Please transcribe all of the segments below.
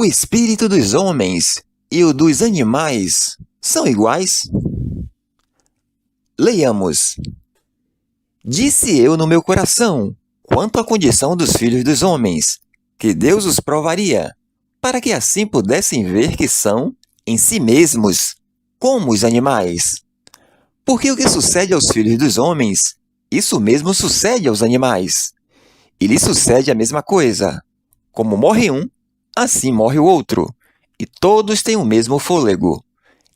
O espírito dos homens e o dos animais são iguais? Leiamos. Disse eu no meu coração, quanto à condição dos filhos dos homens, que Deus os provaria, para que assim pudessem ver que são, em si mesmos, como os animais. Porque o que sucede aos filhos dos homens, isso mesmo sucede aos animais. E lhes sucede a mesma coisa. Como morre um, assim morre o outro, e todos têm o mesmo fôlego.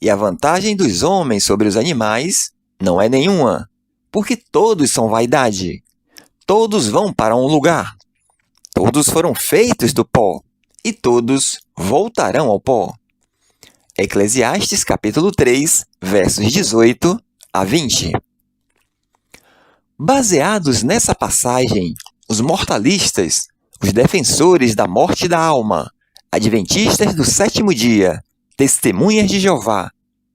E a vantagem dos homens sobre os animais não é nenhuma, porque todos são vaidade. Todos vão para um lugar. Todos foram feitos do pó, e todos voltarão ao pó. Eclesiastes capítulo 3, versos 18 a 20. Baseados nessa passagem, os mortalistas, os defensores da morte da alma, adventistas do sétimo dia, testemunhas de Jeová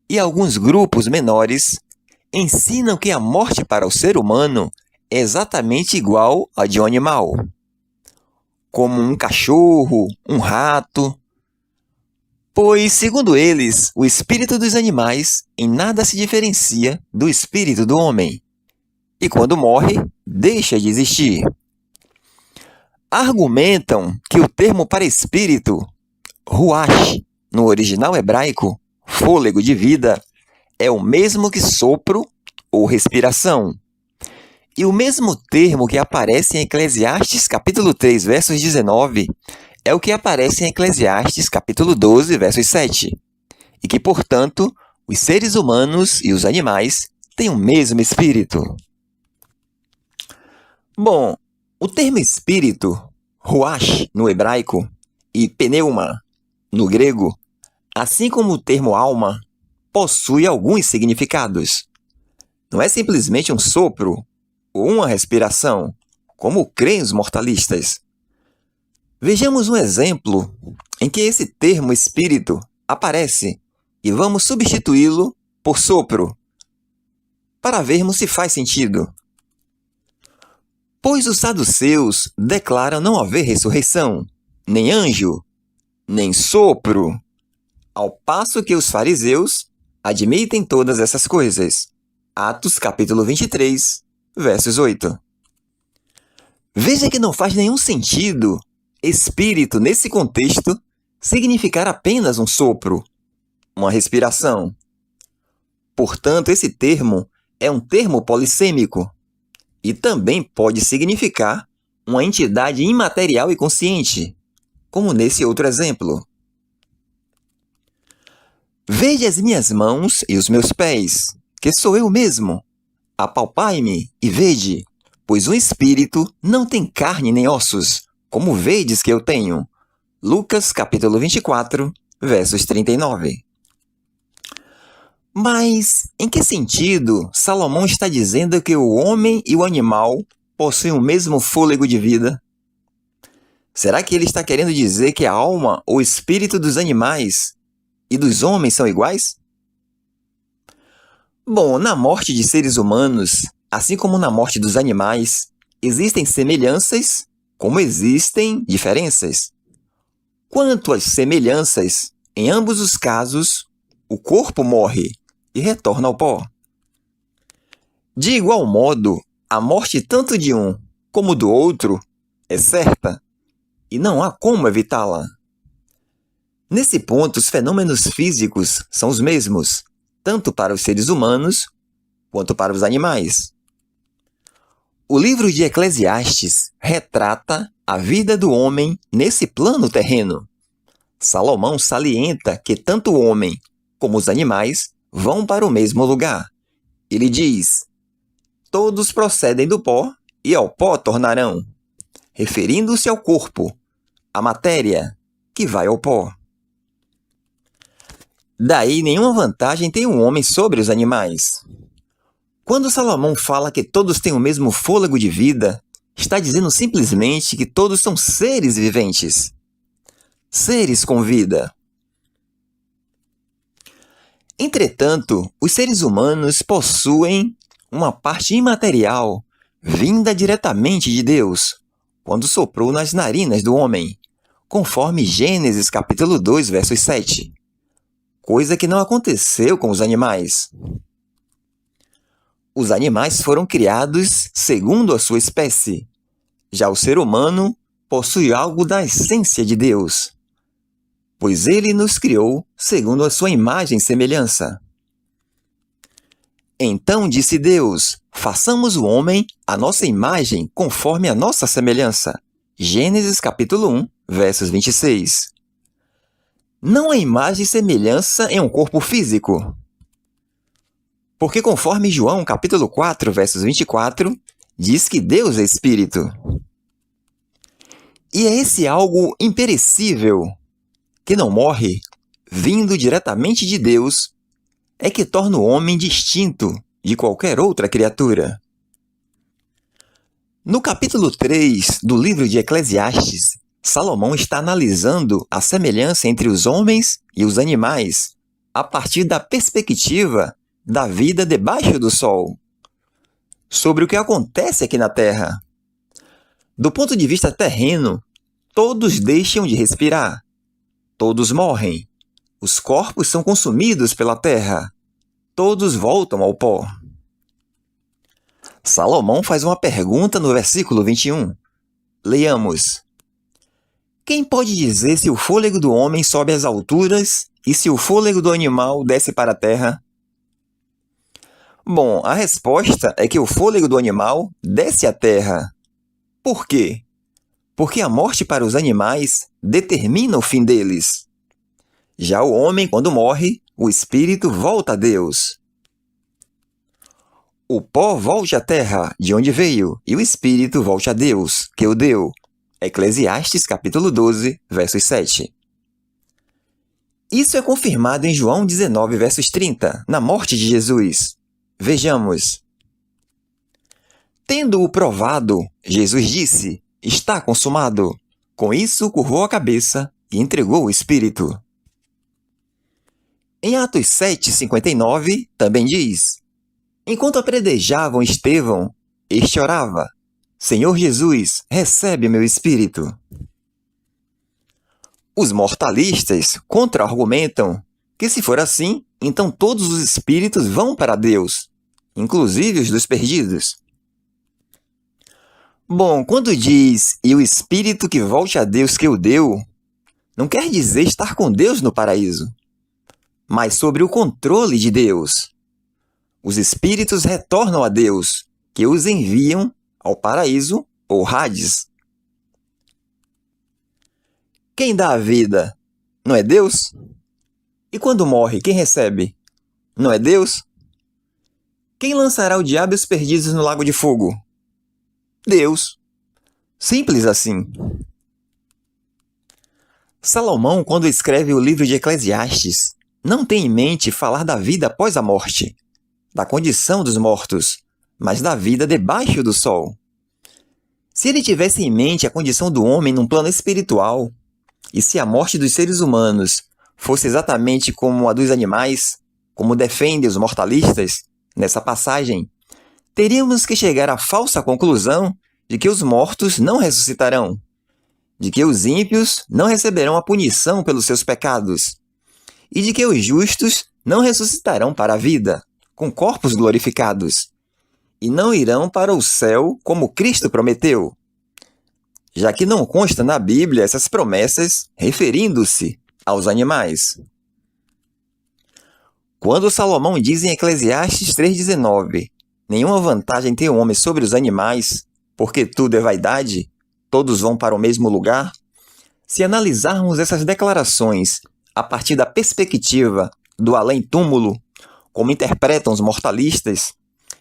e alguns grupos menores ensinam que a morte para o ser humano é exatamente igual à de um animal, como um cachorro, um rato. Pois, segundo eles, o espírito dos animais em nada se diferencia do espírito do homem, e quando morre, deixa de existir. Argumentam que o termo para espírito, ruach, no original hebraico, fôlego de vida, é o mesmo que sopro ou respiração. E o mesmo termo que aparece em Eclesiastes capítulo 3, versos 19, é o que aparece em Eclesiastes capítulo 12, versos 7. E que, portanto, os seres humanos e os animais têm o mesmo espírito. Bom, o termo espírito, ruach no hebraico, e pneuma no grego, assim como o termo alma, possui alguns significados. Não é simplesmente um sopro ou uma respiração, como creem os mortalistas. Vejamos um exemplo em que esse termo espírito aparece e vamos substituí-lo por sopro, para vermos se faz sentido. Pois os saduceus declaram não haver ressurreição, nem anjo, nem sopro, ao passo que os fariseus admitem todas essas coisas. Atos capítulo 23, versos 8. Veja que não faz nenhum sentido espírito, nesse contexto, significar apenas um sopro, uma respiração. Portanto, esse termo é um termo polissêmico e também pode significar uma entidade imaterial e consciente, como nesse outro exemplo. Vede as minhas mãos e os meus pés, que sou eu mesmo. Apalpai-me e vede, pois um espírito não tem carne nem ossos, como vedes que eu tenho. Lucas capítulo 24, versos 39. Mas em que sentido Salomão está dizendo que o homem e o animal possuem o mesmo fôlego de vida? Será que ele está querendo dizer que a alma ou espírito dos animais e dos homens são iguais? Bom, na morte de seres humanos, assim como na morte dos animais, existem semelhanças, como existem diferenças. Quanto às semelhanças, em ambos os casos, o corpo morre e retorna ao pó. De igual modo, a morte tanto de um como do outro é certa e não há como evitá-la. Nesse ponto, os fenômenos físicos são os mesmos, tanto para os seres humanos quanto para os animais. O livro de Eclesiastes retrata a vida do homem nesse plano terreno. Salomão salienta que tanto o homem como os animais vão para o mesmo lugar. Ele diz: todos procedem do pó e ao pó tornarão, referindo-se ao corpo, à matéria, que vai ao pó. Daí nenhuma vantagem tem o homem sobre os animais. Quando Salomão fala que todos têm o mesmo fôlego de vida, está dizendo simplesmente que todos são seres viventes, seres com vida. Entretanto, os seres humanos possuem uma parte imaterial vinda diretamente de Deus, quando soprou nas narinas do homem, conforme Gênesis capítulo 2, versos 7. Coisa que não aconteceu com os animais. Os animais foram criados segundo a sua espécie. Já o ser humano possui algo da essência de Deus, pois ele nos criou segundo a sua imagem e semelhança. Então disse Deus: façamos o homem à nossa imagem, conforme a nossa semelhança. Gênesis capítulo 1, versos 26. Não há imagem e semelhança em um corpo físico. Porque conforme João capítulo 4, versos 24, diz que Deus é espírito. E é esse algo imperecível, que não morre, vindo diretamente de Deus, é que torna o homem distinto de qualquer outra criatura. No capítulo 3 do livro de Eclesiastes, Salomão está analisando a semelhança entre os homens e os animais a partir da perspectiva da vida debaixo do sol, sobre o que acontece aqui na Terra. Do ponto de vista terreno, todos deixam de respirar, todos morrem, os corpos são consumidos pela terra, todos voltam ao pó. Salomão faz uma pergunta no versículo 21. Leiamos: quem pode dizer se o fôlego do homem sobe às alturas e se o fôlego do animal desce para a terra? Bom, a resposta é que o fôlego do animal desce à terra. Por quê? Porque a morte para os animais determina o fim deles. Já o homem, quando morre, o espírito volta a Deus. O pó volte à terra, de onde veio, e o espírito volte a Deus, que o deu. Eclesiastes capítulo 12, versos 7. Isso é confirmado em João 19, versos 30, na morte de Jesus. Vejamos. Tendo-o provado, Jesus disse: está consumado. Com isso, curvou a cabeça e entregou o espírito. Em Atos 7:59, também diz: enquanto apredejavam Estevão, este orava: Senhor Jesus, recebe meu espírito. Os mortalistas contra-argumentam que, se for assim, então todos os espíritos vão para Deus, inclusive os dos perdidos. Bom, quando diz "e o espírito que volte a Deus que o deu", não quer dizer estar com Deus no paraíso, mas sobre o controle de Deus. Os espíritos retornam a Deus, que os enviam ao paraíso ou Hades. Quem dá a vida? Não é Deus? E quando morre, quem recebe? Não é Deus? Quem lançará o diabo e os perdidos no lago de fogo? Deus. Simples assim. Salomão, quando escreve o livro de Eclesiastes, não tem em mente falar da vida após a morte, da condição dos mortos, mas da vida debaixo do sol. Se ele tivesse em mente a condição do homem num plano espiritual, e se a morte dos seres humanos fosse exatamente como a dos animais, como defendem os mortalistas nessa passagem, teríamos que chegar à falsa conclusão de que os mortos não ressuscitarão, de que os ímpios não receberão a punição pelos seus pecados, e de que os justos não ressuscitarão para a vida, com corpos glorificados, e não irão para o céu como Cristo prometeu, já que não consta na Bíblia essas promessas referindo-se aos animais. Quando Salomão diz em Eclesiastes 3,19: nenhuma vantagem tem o homem sobre os animais, porque tudo é vaidade, todos vão para o mesmo lugar, se analisarmos essas declarações a partir da perspectiva do além-túmulo, como interpretam os mortalistas,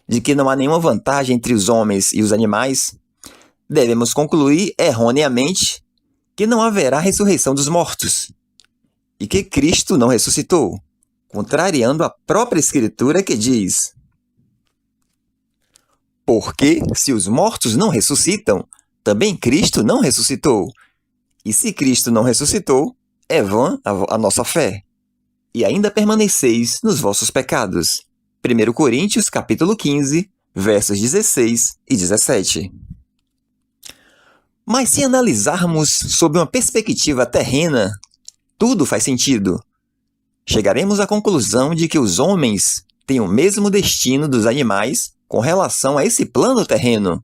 de que não há nenhuma vantagem entre os homens e os animais, devemos concluir erroneamente que não haverá ressurreição dos mortos e que Cristo não ressuscitou, contrariando a própria Escritura que diz: porque, se os mortos não ressuscitam, também Cristo não ressuscitou. E se Cristo não ressuscitou, é vã a nossa fé. E ainda permaneceis nos vossos pecados. 1 Coríntios, capítulo 15, versos 16 e 17. Mas se analisarmos sob uma perspectiva terrena, tudo faz sentido. Chegaremos à conclusão de que os homens têm o mesmo destino dos animais com relação a esse plano terreno,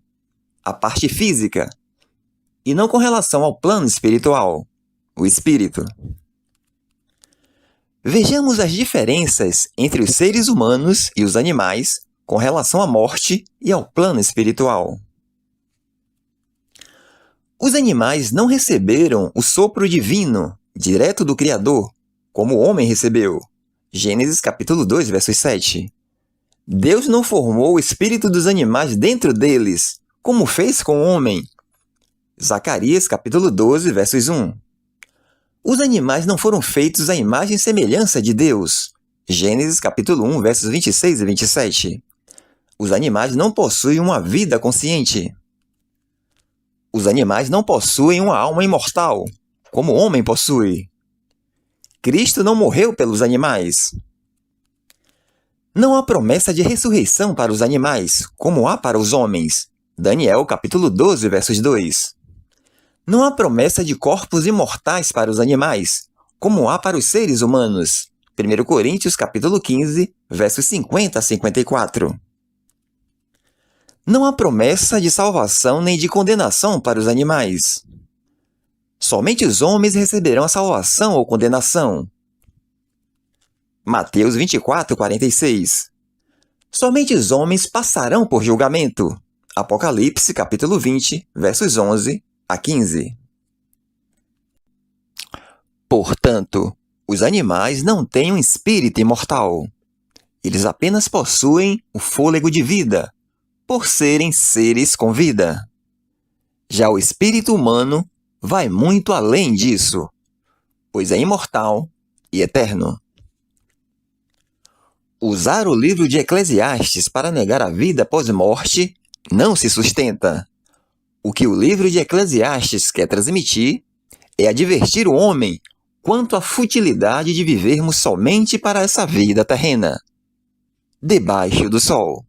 a parte física, e não com relação ao plano espiritual, o espírito. Vejamos as diferenças entre os seres humanos e os animais com relação à morte e ao plano espiritual. Os animais não receberam o sopro divino, direto do Criador, como o homem recebeu. Gênesis capítulo 2, verso 7. Deus não formou o espírito dos animais dentro deles, como fez com o homem. Zacarias capítulo 12, versos 1. Os animais não foram feitos à imagem e semelhança de Deus. Gênesis capítulo 1, versos 26 e 27. Os animais não possuem uma vida consciente. Os animais não possuem uma alma imortal, como o homem possui. Cristo não morreu pelos animais. Não há promessa de ressurreição para os animais, como há para os homens. Daniel capítulo 12, versos 2. Não há promessa de corpos imortais para os animais, como há para os seres humanos. 1 Coríntios capítulo 15, versos 50 a 54. Não há promessa de salvação nem de condenação para os animais. Somente os homens receberão a salvação ou condenação. Mateus 24, 46. Somente os homens passarão por julgamento. Apocalipse capítulo 20, versos 11 a 15. Portanto, os animais não têm um espírito imortal. Eles apenas possuem o fôlego de vida, por serem seres com vida. Já o espírito humano vai muito além disso, pois é imortal e eterno. Usar o livro de Eclesiastes para negar a vida após morte não se sustenta. O que o livro de Eclesiastes quer transmitir é advertir o homem quanto à futilidade de vivermos somente para essa vida terrena, debaixo do sol.